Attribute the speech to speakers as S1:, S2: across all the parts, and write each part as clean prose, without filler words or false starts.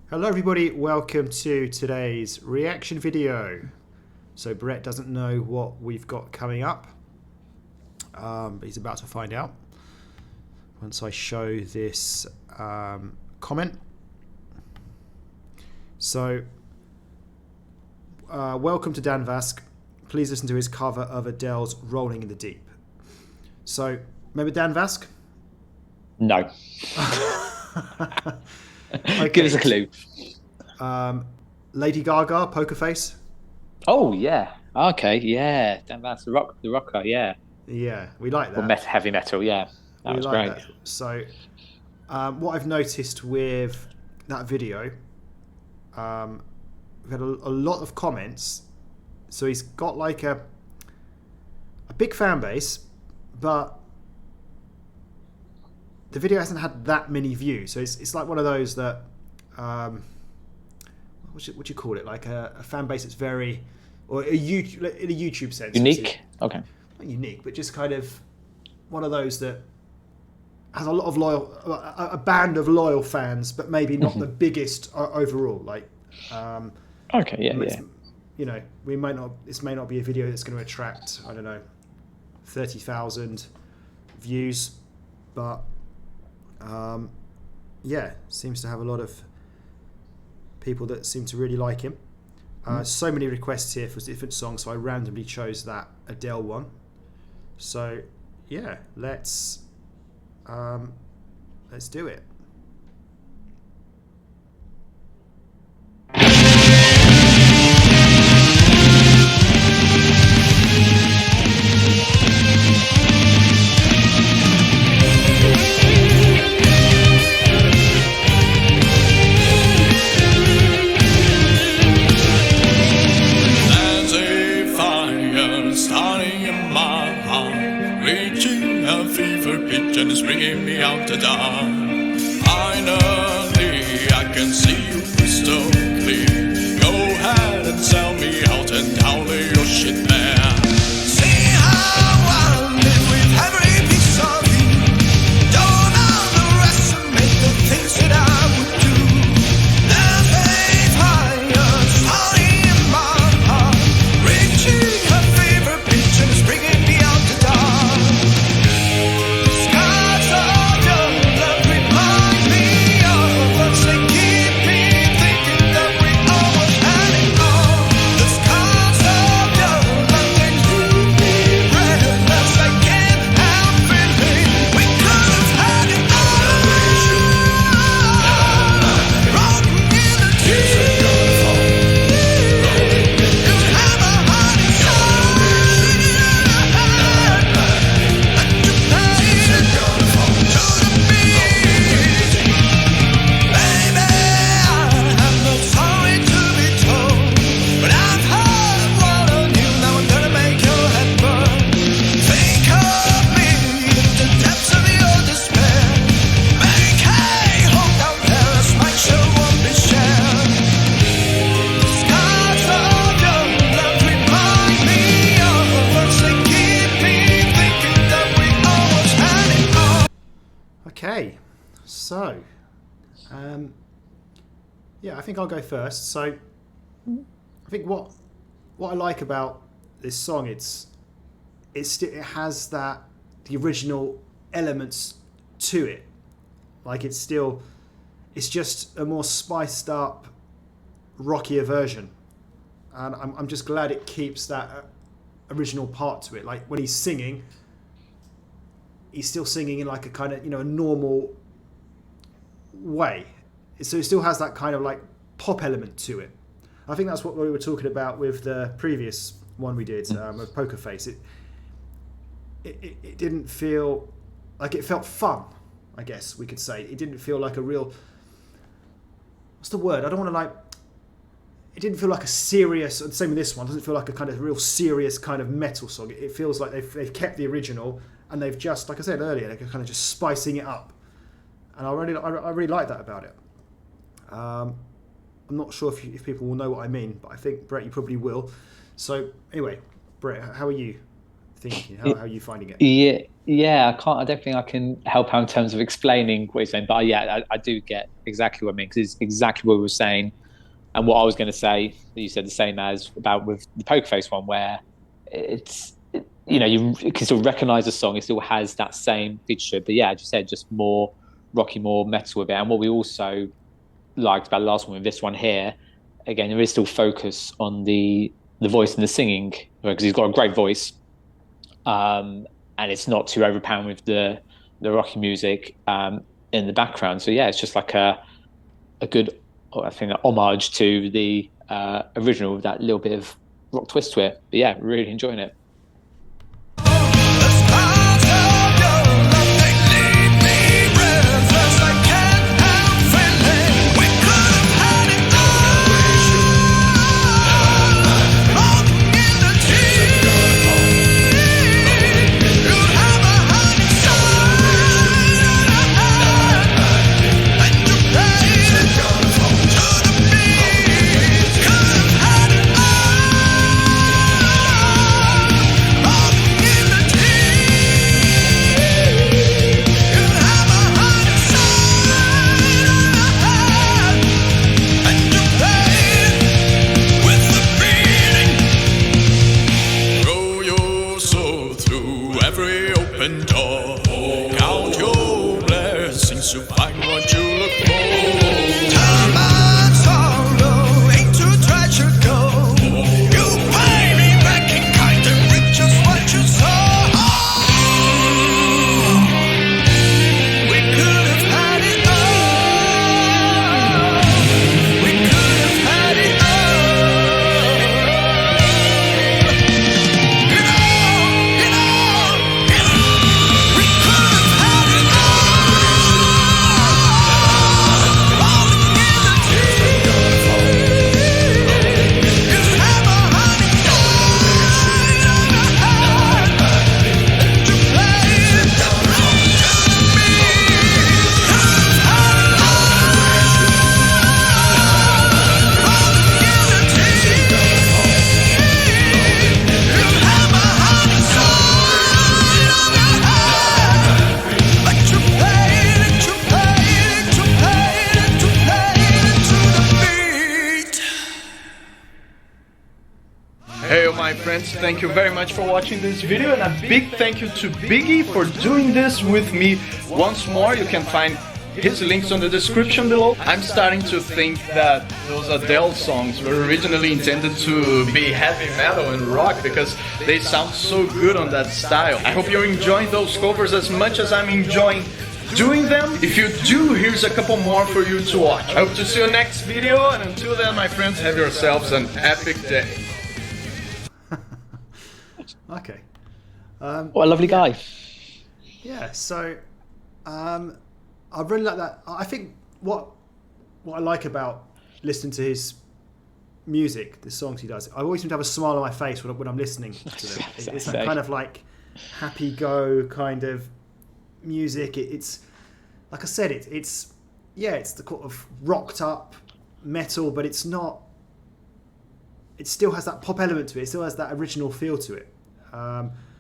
S1: Hello everybody, welcome to today's reaction video. So Brett doesn't know what we've got coming up, but he's about to find out once I show this comment. So, welcome to Dan Vasc. Please listen to his cover of Adele's Rolling in the Deep. So, remember Dan Vasc?
S2: No.
S1: Okay.
S2: Give us a clue.
S1: Lady Gaga, Poker Face.
S2: Oh yeah. Okay. Yeah. Dan Vasc, the rocker. Yeah.
S1: Yeah, we like that.
S2: Or heavy metal. Yeah. That was great.
S1: That. So, what I've noticed with that video, we've had a lot of comments. So he's got like a big fan base, but the video hasn't had that many views. So it's like one of those that, what do you call it? Like a fan base that's very, or in a YouTube sense.
S2: Unique? Okay.
S1: Not unique, but just kind of one of those that has a lot of a band of loyal fans, but maybe not the biggest overall. Like,
S2: okay, yeah.
S1: You know, this may not be a video that's going to attract, I don't know, 30,000 views, but yeah, seems to have a lot of people that seem to really like him. So many requests here for different songs, so I randomly chose that Adele one. So yeah, let's do it.
S3: Reaching a fever pitch and it's bringing me out to die. Finally, I can see you crystal clear. Go ahead and sell me out and I'll lay your shit there. See how I live with every piece of you. Don't underestimate the things that I would do. There's a fire starting in my heart, reaching a fever pitch and it's bringing me out to die.
S1: Okay, so yeah, I think I'll go first. So I think what I like about this song, it has the original elements to it. Like it's just a more spiced up, rockier version, and I'm just glad it keeps that original part to it. Like when he's singing, he's still singing in like a kind of, a normal way. So it still has that kind of like pop element to it. I think that's what we were talking about with the previous one we did, of Poker Face. It didn't feel like, it felt fun, I guess we could say. It didn't feel like a real, what's the word? I don't want to like, it didn't feel like a serious, and same with this one, it doesn't feel like a kind of real serious kind of metal song. It feels like they've kept the original and they've just, like I said earlier, they're kind of just spicing it up. And I really like that about it. I'm not sure if people will know what I mean, but I think, Brett, you probably will. So anyway, Brett, how are you thinking? How are you finding it?
S2: Yeah. I don't think I can help out in terms of explaining what you're saying, but I do get exactly what I mean, because it's exactly what we were saying, and what I was going to say. That you said the same as about with the Poker Face one, where you can still recognize the song. It still has that same feature, but yeah, as you said, just more rocky, more metal with it. And what we also liked about the last one with this one here, again, there is still focus on the voice and the singing, because he's got a great voice, and it's not too overpowering with the rocky music in the background. So yeah, it's just like a good, I think, an homage to the original with that little bit of rock twist to it. But yeah, really enjoying it.
S4: Thank you very much for watching this video, and a big thank you to Biggie for doing this with me once more. You can find his links on the description below. I'm starting to think that those Adele songs were originally intended to be heavy metal and rock, because they sound so good on that style. I hope you're enjoying those covers as much as I'm enjoying doing them. If you do, here's a couple more for you to watch. I hope to see you next video, and until then, my friends, have yourselves an epic day.
S1: Okay.
S2: What a lovely guy.
S1: Yeah, so I really like that. I think what I like about listening to his music, the songs he does, I always seem to have a smile on my face when I'm listening to them. It's that kind of like happy go kind of music. It's like I said, it's the kind of rocked up metal, but it's not. It still has that pop element to it. It still has that original feel to it.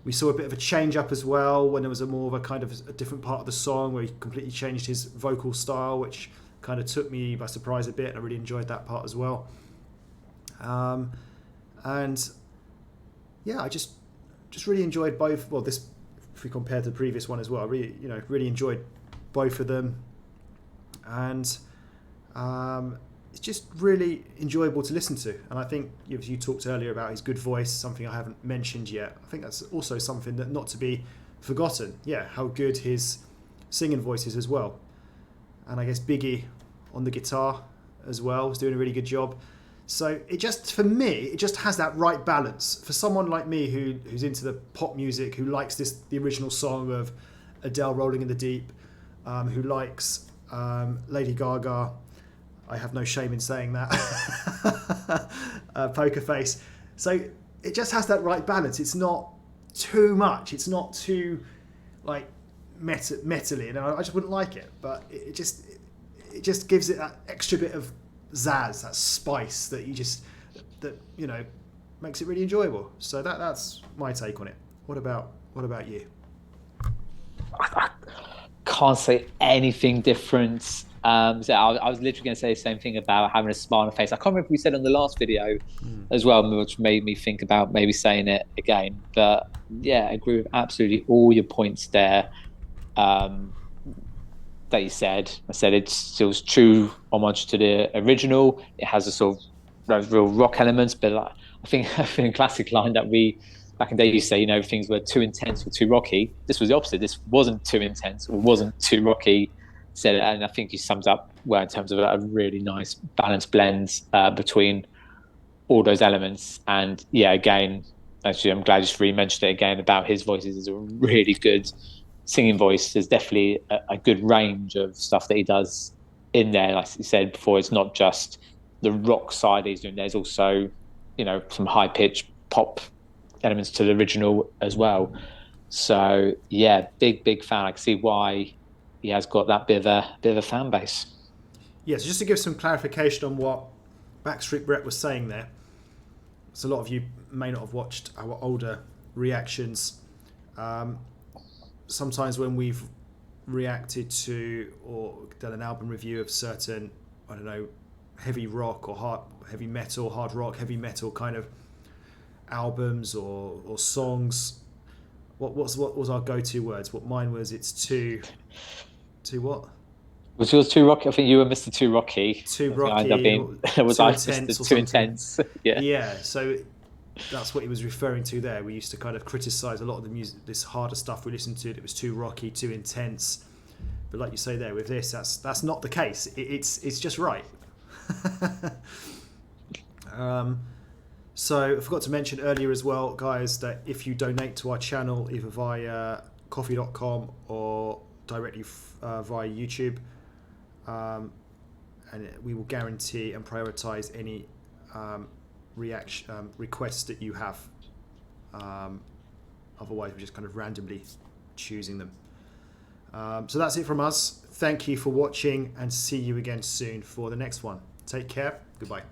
S1: We saw a bit of a change up as well when there was a more of a kind of a different part of the song where he completely changed his vocal style, which kind of took me by surprise a bit, and I really enjoyed that part as well. And yeah, I just really enjoyed both. Well, this, if we compare to the previous one as well, I really enjoyed both of them, and it's just really enjoyable to listen to. And I think you talked earlier about his good voice, something I haven't mentioned yet. I think that's also something that not to be forgotten. Yeah, how good his singing voice is as well. And I guess Biggie on the guitar as well was doing a really good job. So it just, for me, it just has that right balance. For someone like me who's into the pop music, who likes the original song of Adele, Rolling in the Deep, who likes Lady Gaga, I have no shame in saying that, Poker Face. So it just has that right balance. It's not too much. It's not too like metally, and I just wouldn't like it. But it just gives it that extra bit of zazz, that spice that makes it really enjoyable. So that's my take on it. What about you?
S2: I can't say anything different. So I was literally going to say the same thing about having a smile on the face. I can't remember if we said on the last video as well, which made me think about maybe saying it again. But yeah, I agree with absolutely all your points there that you said. I said it's still true homage to the original. It has a sort of those real rock elements, but I think a classic line that we back in the day used to say, things were too intense or too rocky. This was the opposite. This wasn't too intense or wasn't too rocky. Said it, and I think he sums up well in terms of a really nice balanced blend between all those elements. And yeah, again, actually, I'm glad you just mentioned it again about his voices is a really good singing voice. There's definitely a good range of stuff that he does in there. Like you said before, it's not just the rock side he's doing. There's also, some high pitched pop elements to the original as well. So yeah, big fan. I can see why he has got that bit of a fan base.
S1: Yeah, so just to give some clarification on what Backstreet Brett was saying there. So a lot of you may not have watched our older reactions. Sometimes when we've reacted to or done an album review of certain, I don't know, heavy rock or heavy metal, hard rock, heavy metal kind of albums or songs, what was our go-to words? What mine was, it's too what?
S2: Was yours too rocky? I think you were Mr. Too Rocky.
S1: Too rocky.
S2: Was
S1: too
S2: I
S1: intense
S2: Mr. Too intense? Yeah.
S1: Yeah. So that's what he was referring to there. We used to kind of criticize a lot of the music, this harder stuff we listened to. It was too rocky, too intense. But like you say there, with this, that's not the case. It's just right. So I forgot to mention earlier as well, guys, that if you donate to our channel either via coffee.com or directly via YouTube, and we will guarantee and prioritize any requests that you have. Otherwise, we're just kind of randomly choosing them. So that's it from us. Thank you for watching, and see you again soon for the next one. Take care. Goodbye.